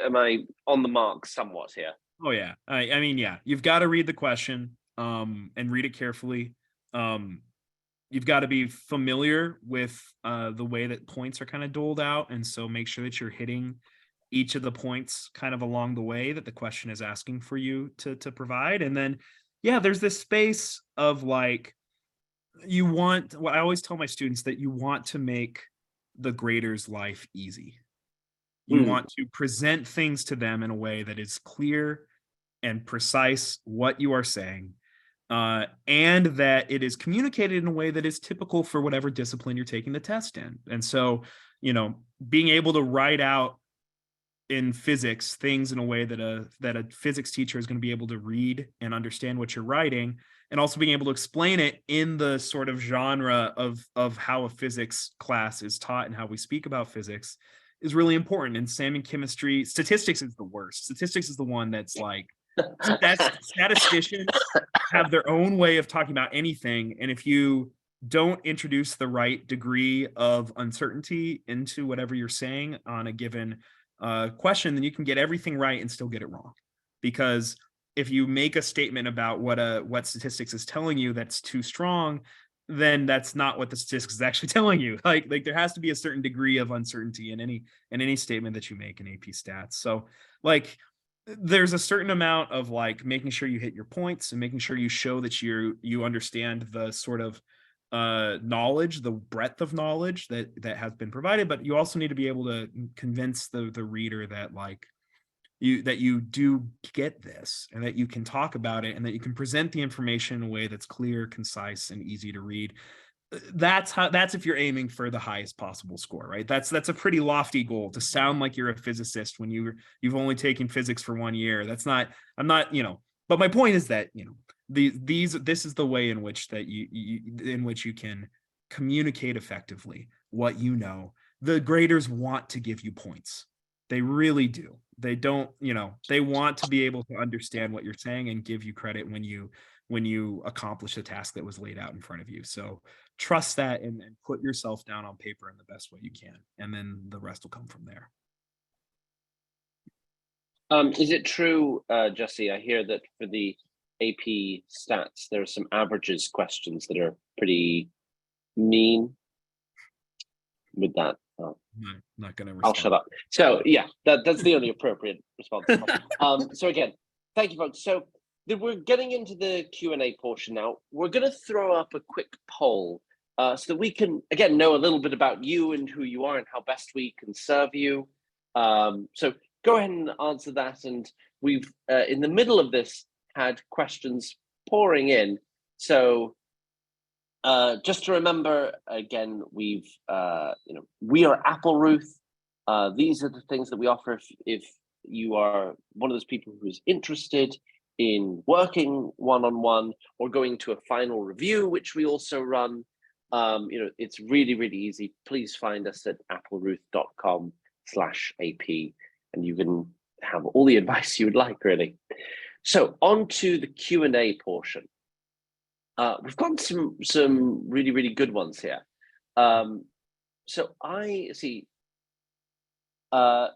Am I on the mark somewhat here? Oh yeah. I mean, yeah, you've got to read the question and read it carefully. You've got to be familiar with the way that points are kind of doled out. And so make sure that you're hitting each of the points kind of along the way that the question is asking for you to provide. And then, yeah, there's this space of like, I always tell my students that you want to make the grader's life easy. You want to present things to them in a way that is clear and precise what you are saying, and that it is communicated in a way that is typical for whatever discipline you're taking the test in. And so, being able to write out in physics things in a way that a physics teacher is going to be able to read and understand what you're writing, and also being able to explain it in the sort of genre of how a physics class is taught and how we speak about physics is really important. And same in chemistry. Statistics is the worst. Statistics is the one that's like, statisticians have their own way of talking about anything. And if you don't introduce the right degree of uncertainty into whatever you're saying on a given question, then you can get everything right and still get it wrong. Because if you make a statement about what statistics is telling you that's too strong, then that's not what the statistics is actually telling you. Like there has to be a certain degree of uncertainty in any statement that you make in AP Stats. So like there's a certain amount of like making sure you hit your points and making sure you show that you understand the sort of knowledge, the breadth of knowledge that has been provided, but you also need to be able to convince the reader that like you do get this and that you can talk about it and that you can present the information in a way that's clear, concise, and easy to read. That's if you're aiming for the highest possible score, right? That's a pretty lofty goal to sound like you're a physicist when you've only taken physics for 1 year. I'm not, but my point is that, this is the way in which that you can communicate effectively what you know. The graders want to give you points. They really do. They don't, they want to be able to understand what you're saying and give you credit when you accomplish a task that was laid out in front of you. So trust that and put yourself down on paper in the best way you can. And then the rest will come from there. Is it true, Jesse, I hear that for the AP Stats, there are some averages questions that are pretty mean with that. I'm not going to respond. I'll shut up. So yeah, that's the only appropriate response. So again, thank you, folks. So we're getting into the Q&A portion now. We're going to throw up a quick poll so that we can, again, know a little bit about you and who you are and how best we can serve you. So go ahead and answer that. And we've, in the middle of this, had questions pouring in. So just to remember, again, we are Applerouth. These are the things that we offer if you are one of those people who's interested in working one-on-one or going to a final review, which we also run. It's really, really easy. Please find us at applerouth.com/AP, and you can have all the advice you would like, really. So on to the Q&A portion. We've got some really, really good ones here. So I see there's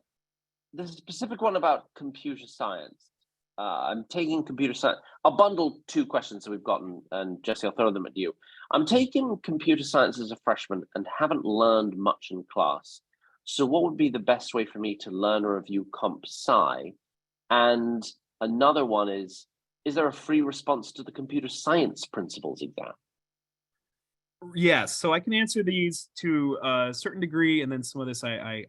a specific one about computer science. I'm taking computer science. I'll bundle two questions that we've gotten, and Jesse, I'll throw them at you. I'm taking computer science as a freshman and haven't learned much in class. So what would be the best way for me to learn or review comp sci? And another one is there a free response to the computer science principles exam? Yes, so I can answer these to a certain degree, and then some of this I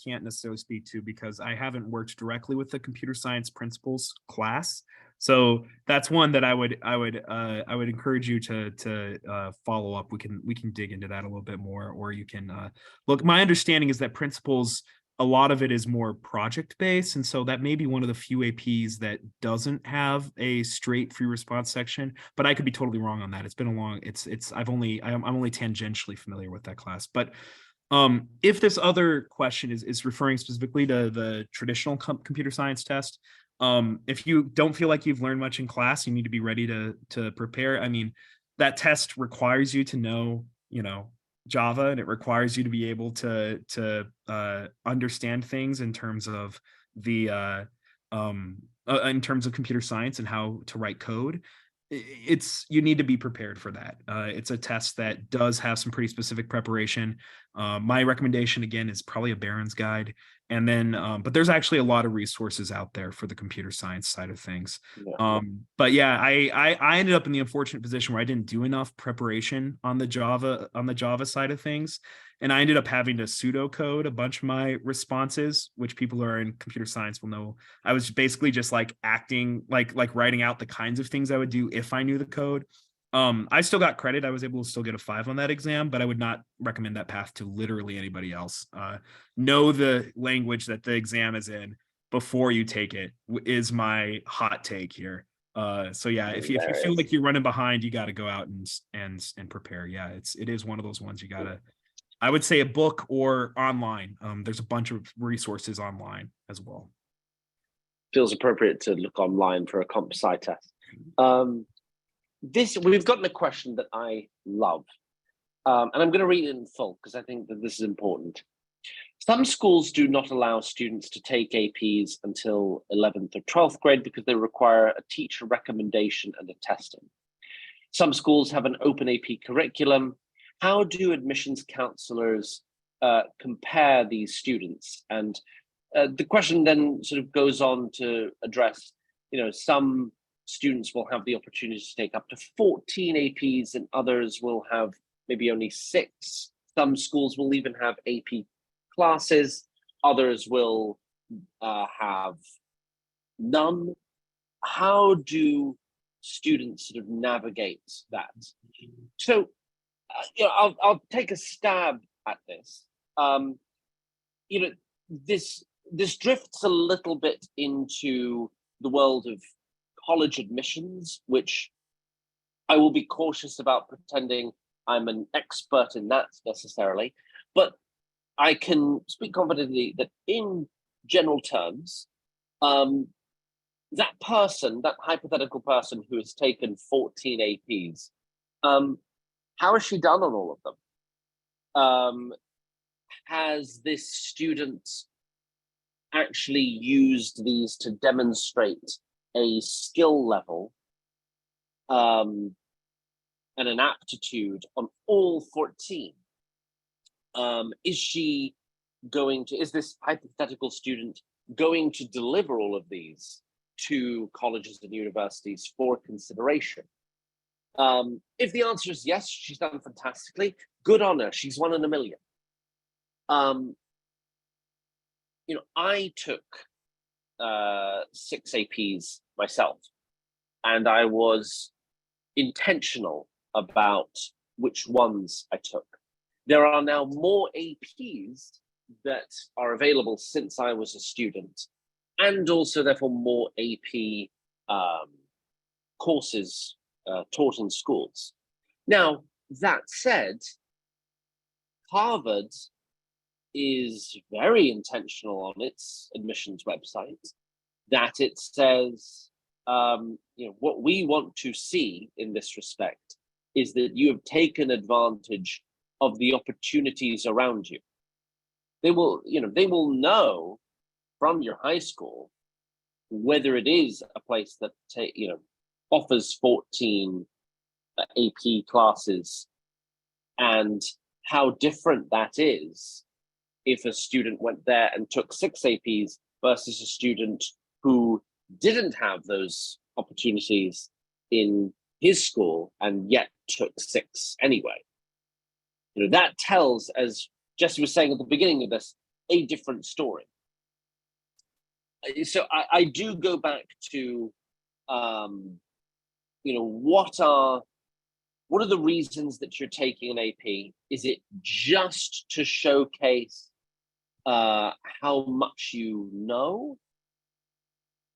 can't necessarily speak to because I haven't worked directly with the computer science principles class. So that's one that I would encourage you to follow up. We can dig into that a little bit more, or you can look. My understanding is that principles, a lot of it is more project based, and so that may be one of the few APs that doesn't have a straight free response section, but I could be totally wrong on that. It's been a long, I'm only tangentially familiar with that class. But if this other question is referring specifically to the traditional computer science test, if you don't feel like you've learned much in class, you need to be ready to prepare. I mean, that test requires you to know, Java, and it requires you to be able to understand things in terms of the in terms of computer science and how to write code. It's you need to be prepared for that. It's a test that does have some pretty specific preparation. My recommendation again is probably a Barron's guide, and then but there's actually a lot of resources out there for the computer science side of things. Yeah. But yeah, I ended up in the unfortunate position where I didn't do enough preparation on the Java side of things, and I ended up having to pseudocode a bunch of my responses, which people who are in computer science will know. I was basically just like acting like writing out the kinds of things I would do if I knew the code. I still got credit. I was able to still get a 5 on that exam, but I would not recommend that path to literally anybody else. Know the language that the exam is in before you take it is my hot take here. So yeah, if you feel like you're running behind, you got to go out and prepare. Yeah, it is one of those ones you got to. I would say a book or online. There's a bunch of resources online as well. Feels appropriate to look online for a comp sci test. We've gotten a question that I love, and I'm going to read it in full because I think that this is important. Some schools do not allow students to take APs until 11th or 12th grade because they require a teacher recommendation and a testing. Some schools have an open AP curriculum. How do admissions counselors compare these students? And the question then sort of goes on to address, some students will have the opportunity to take up to 14 APs and others will have maybe only 6. Some schools will even have AP classes, others will have none. How do students sort of navigate that? So, I'll take a stab at this. This drifts a little bit into the world of college admissions, which I will be cautious about pretending I'm an expert in that necessarily, but I can speak confidently that in general terms, that hypothetical person who has taken 14 APs, how has she done on all of them? Has this student actually used these to demonstrate a skill level and an aptitude on all 14? Is this hypothetical student going to deliver all of these to colleges and universities for consideration? If the answer is yes, she's done fantastically. Good on her. She's 1 in a million. I took 6 APs myself, and I was intentional about which ones I took. There are now more APs that are available since I was a student, and also therefore more AP courses taught in schools. Now, that said, Harvard is very intentional on its admissions website that it says, what we want to see in this respect is that you have taken advantage of the opportunities around you. They will know from your high school whether it is a place that offers 14 AP classes, and how different that is if a student went there and took 6 APs versus a student who didn't have those opportunities in his school and yet took 6 anyway. That tells, as Jesse was saying at the beginning of this, a different story. So I do go back to, what are the reasons that you're taking an AP? Is it just to showcase how much you know?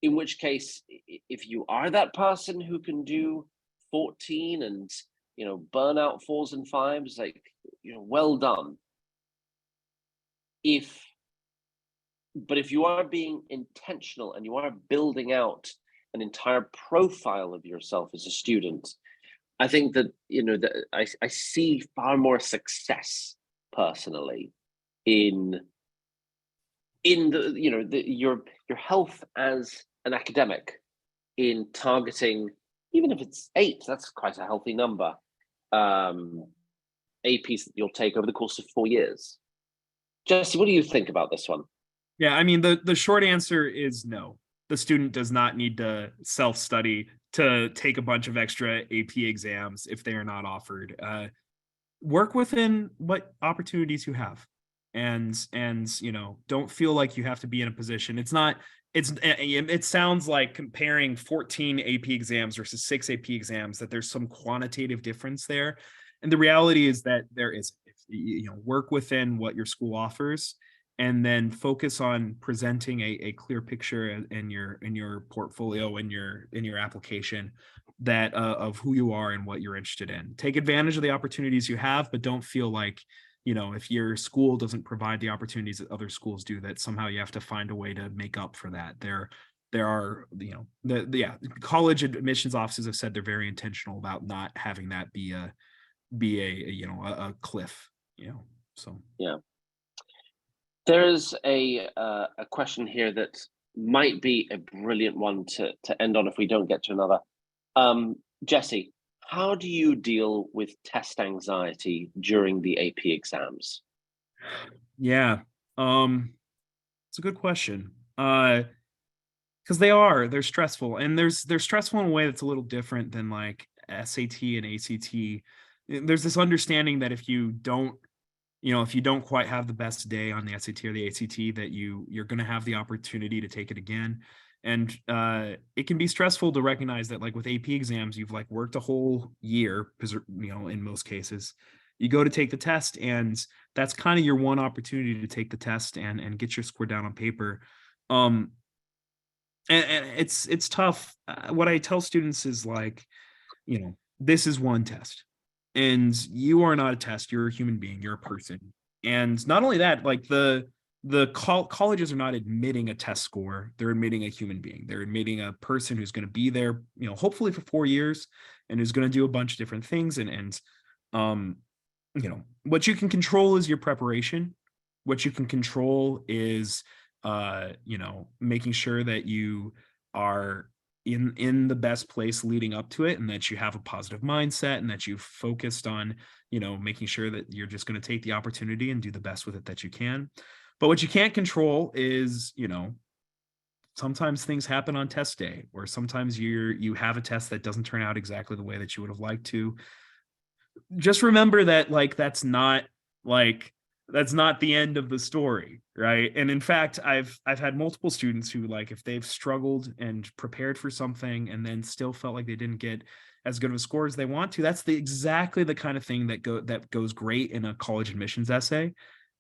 In which case, if you are that person who can do 14 and burn out 4s and 5s, well done. But if you are being intentional and you are building out an entire profile of yourself as a student, I think that that I see far more success personally in your health as an academic in targeting, even if it's 8, that's quite a healthy number. APs that you'll take over the course of 4 years. Jesse, what do you think about this one? Yeah, I mean, the short answer is no. The student does not need to self-study to take a bunch of extra AP exams if they are not offered. Work within what opportunities you have, and don't feel like you have to be in a position. It sounds like comparing 14 AP exams versus 6 AP exams, that there's some quantitative difference there, and the reality is that there is. Work within what your school offers, and then focus on presenting a clear picture in your portfolio, in your application, that of who you are and what you're interested in. Take advantage of the opportunities you have, but don't feel like, if your school doesn't provide the opportunities that other schools do, that somehow you have to find a way to make up for that. There are, college admissions offices have said they're very intentional about not having that be a cliff, so. Yeah. There's a question here that might be a brilliant one to end on if we don't get to another. Jesse, how do you deal with test anxiety during the AP exams? Yeah, it's a good question. Because they're stressful, and they're stressful in a way that's a little different than like SAT and ACT. There's this understanding that if you don't quite have the best day on the SAT or the ACT, that you're going to have the opportunity to take it again. And it can be stressful to recognize that, like with AP exams, you've like worked a whole year, because in most cases you go to take the test, and that's kind of your one opportunity to take the test and get your score down on paper. And it's tough. What I tell students is like, this is one test, and you are not a test. You're a human being. You're a person. And not only that, like colleges are not admitting a test score. They're admitting a human being. They're admitting a person who's going to be there, hopefully for 4 years, and who's going to do a bunch of different things. And what you can control is your preparation. What you can control is making sure that you are in the best place leading up to it, and that you have a positive mindset, and that you've focused on making sure that you're just going to take the opportunity and do the best with it that you can. But what you can't control is sometimes things happen on test day, or sometimes you have a test that doesn't turn out exactly the way that you would have liked to. Just remember that that's not the end of the story, right? And in fact, I've had multiple students who, like, if they've struggled and prepared for something and then still felt like they didn't get as good of a score as they want to, that's exactly the kind of thing that goes great in a college admissions essay.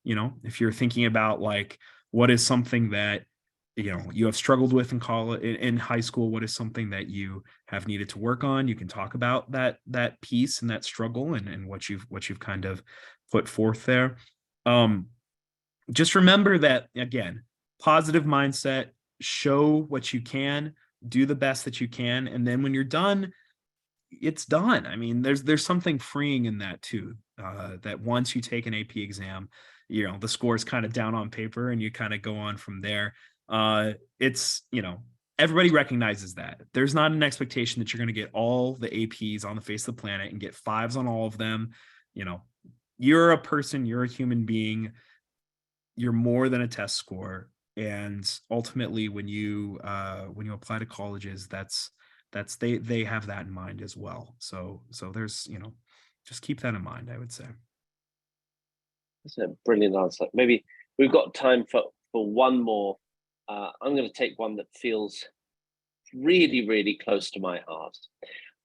If you're thinking about like, what is something that you have struggled with in college, in high school, what is something that you have needed to work on, you can talk about that piece and that struggle, and what you've kind of put forth there. Just remember that, again, positive mindset, show what you can, do the best that you can, and then when you're done, it's done. I mean, there's something freeing in that too, that once you take an AP exam, the score is kind of down on paper, and you kind of go on from there. It's everybody recognizes that there's not an expectation that you're going to get all the APs on the face of the planet and get 5s on all of them. You're a person, you're a human being, you're more than a test score. And ultimately, when you apply to colleges, that's they have that in mind as well. So there's just keep that in mind, I would say. That's a brilliant answer. Maybe we've got time for one more. I'm going to take one that feels really, really close to my heart.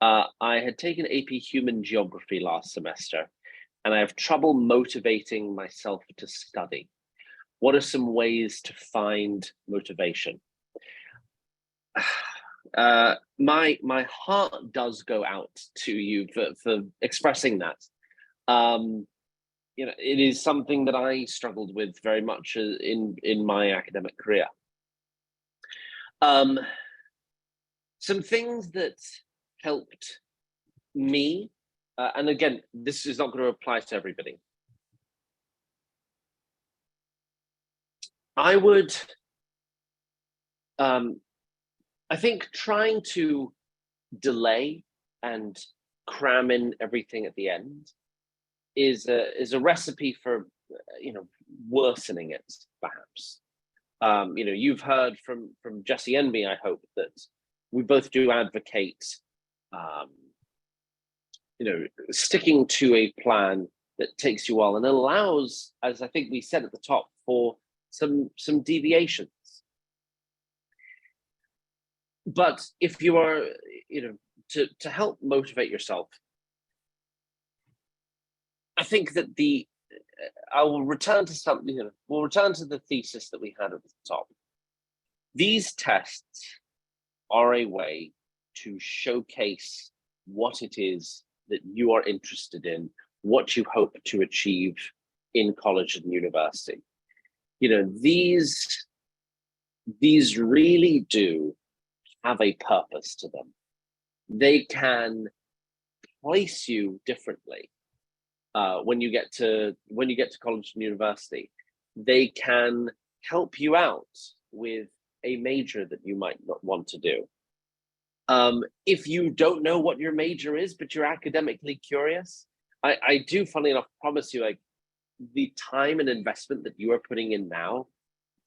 I had taken AP Human Geography last semester, and I have trouble motivating myself to study. What are some ways to find motivation? My heart does go out to you for expressing that. It is something that I struggled with very much in my academic career. Some things that helped me, and again, this is not going to apply to everybody. I would, I think trying to delay and cram in everything at the end is a recipe for, worsening it, perhaps. You've heard from Jesse and me, I hope, that we both do advocate, sticking to a plan that takes you well and allows, as I think we said at the top, for some deviations. But if you are, to help motivate yourself, I think that I will return to something, we'll return to the thesis that we had at the top. These tests are a way to showcase what it is that you are interested in, what you hope to achieve in college and university. These really do have a purpose to them. They can place you differently when you get to college and university. They can help you out with a major that you might not want to do. If you don't know what your major is, but you're academically curious, I do, funnily enough, promise you, like, the time and investment that you are putting in now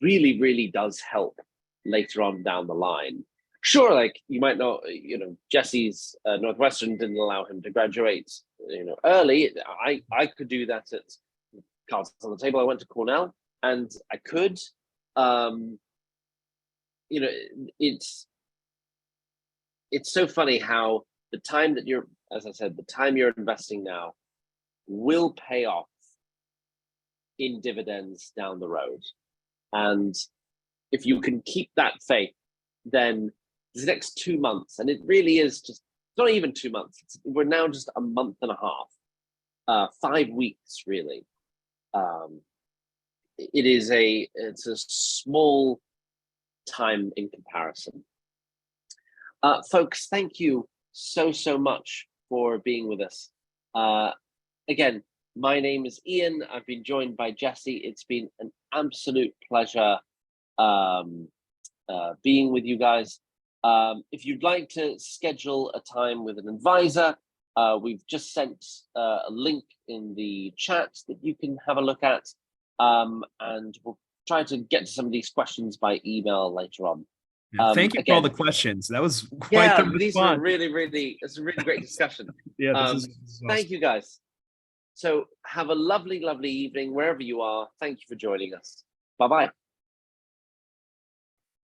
really, really does help later on down the line. Sure, like, you might not, Jesse's Northwestern didn't allow him to graduate, early. I could do that at cards on the table. I went to Cornell and I could. It's so funny how the time that you're, as I said, the time you're investing now will pay off in dividends down the road. And if you can keep that faith, then the next 2 months, and it really is just not even 2 months, we're now just a month and a half, 5 weeks really. It's a small time in comparison. Folks, thank you so much for being with us. Again, my name is Ian. I've been joined by Jesse. It's been an absolute pleasure being with you guys. If you'd like to schedule a time with an advisor, we've just sent a link in the chat that you can have a look at, and we'll try to get to some of these questions by email later on. Thank you for all the questions. That was quite the response. These were it's a really great discussion. Yeah, this is awesome. Thank you, guys. So have a lovely evening wherever you are. Thank you for joining us. Bye-bye.